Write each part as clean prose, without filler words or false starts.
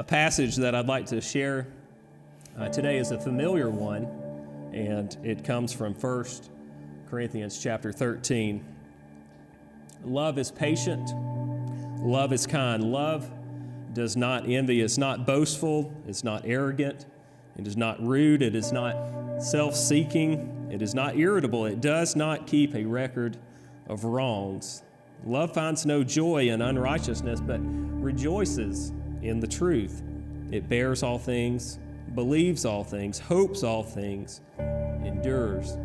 A passage that I'd like to share today is a familiar one, and it comes from 1 Corinthians chapter 13. Love is patient. Love is kind. Love does not envy. It's not boastful. It's not arrogant. It is not rude. It is not self-seeking. It is not irritable. It does not keep a record of wrongs. Love finds no joy in unrighteousness, but rejoices in the truth. It bears all things, believes all things, hopes all things, endures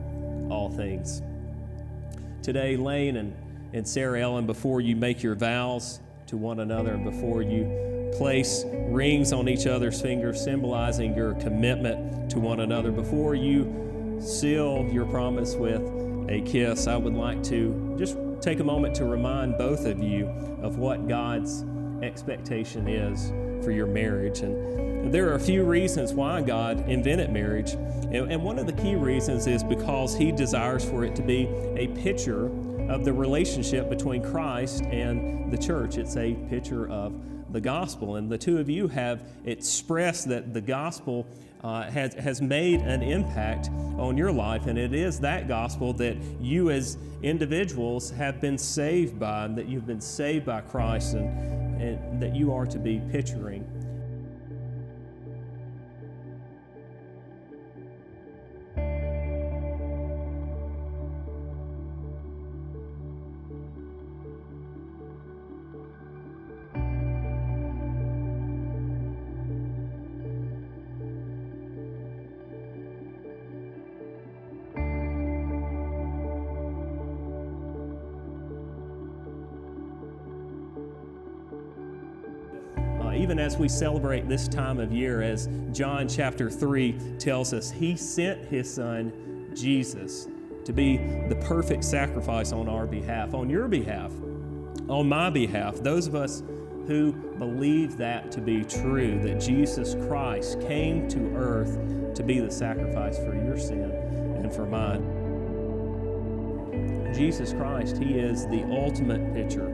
all things. Today, Lane and Sarah Ellen, before you make your vows to one another and before you place rings on each other's fingers symbolizing your commitment to one another, before you seal your promise with a kiss, I would like to just take a moment to remind both of you of what God's expectation is for your marriage. And there are a few reasons why God invented marriage. And one of the key reasons is because He desires for it to be a picture of the relationship between Christ and the church. It's a picture of the gospel. And the two of you have expressed that the gospel has made an impact on your life, and it is that gospel that you as individuals have been saved by, and that you've been saved by Christ, and that you are to be picturing. Even as we celebrate this time of year, as John chapter 3 tells us, He sent His Son, Jesus, to be the perfect sacrifice on our behalf, on your behalf, on my behalf. Those of us who believe that to be true, that Jesus Christ came to earth to be the sacrifice for your sin and for mine. Jesus Christ, He is the ultimate picture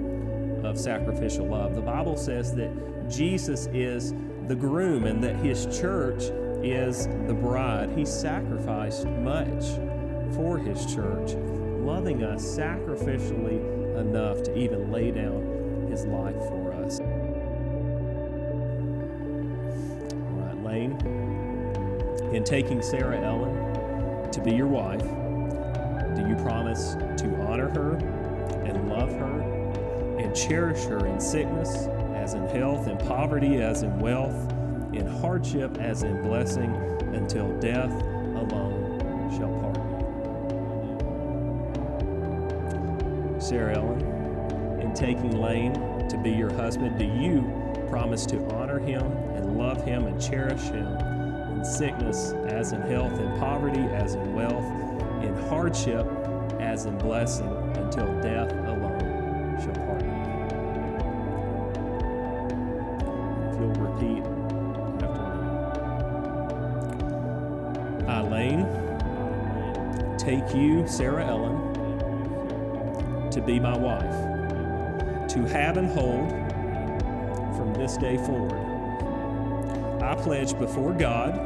of sacrificial love. The Bible says that Jesus is the groom and that His church is the bride. He sacrificed much for His church, loving us sacrificially enough to even lay down His life for us. All right, Lane, in taking Sarah Ellen to be your wife, do you promise to honor her and love her and cherish her in sickness as in health, in poverty as in wealth, in hardship as in blessing, until death alone shall part you? Sarah Ellen, in taking Lane to be your husband, do you promise to honor him and love him and cherish him in sickness as in health, in poverty as in wealth, in hardship as in blessing, until death alone shall part you? You'll repeat after me. I, Lane, take you, Sarah Ellen, to be my wife, to have and hold from this day forward. I pledge before God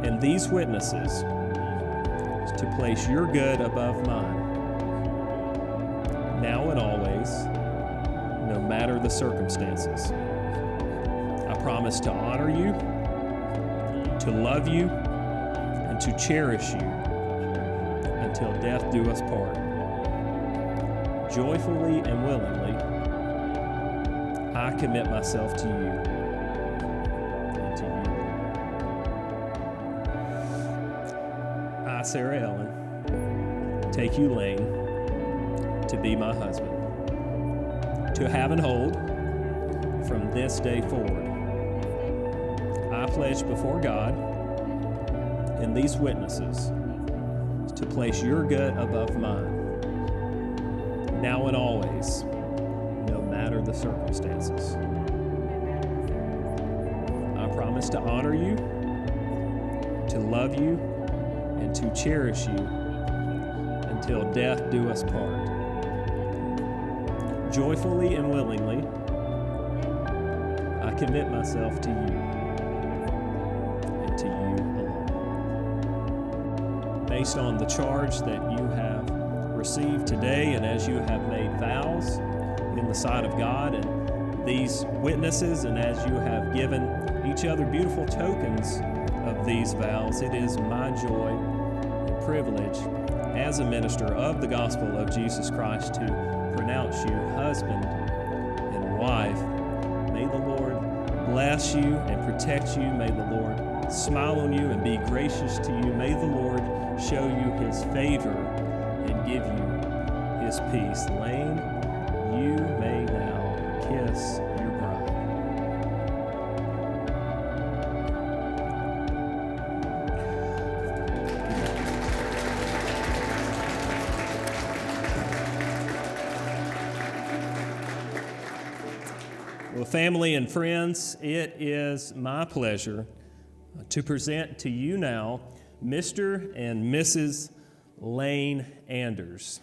and these witnesses to place your good above mine, now and always, no matter the circumstances. I promise to honor you, to love you, and to cherish you until death do us part. Joyfully and willingly, I commit myself to you and to you. I, Sarah Ellen, take you, Lane, to be my husband, to have and hold from this day forward. I pledge before God and these witnesses to place your good above mine, now and always, no matter the circumstances. I promise to honor you, to love you, and to cherish you until death do us part. Joyfully and willingly, I commit myself to you and to you alone. Based on the charge that you have received today, and as you have made vows in the sight of God and these witnesses, and as you have given each other beautiful tokens of these vows, it is my joy and privilege as a minister of the gospel of Jesus Christ to pronounce you husband and wife. May the Lord bless you and protect you. May the Lord smile on you and be gracious to you. May the Lord show you his favor and give you his peace. Lane, you may now kiss your bride. Well, family and friends, it is my pleasure to present to you now Mr. and Mrs. Lane Anders.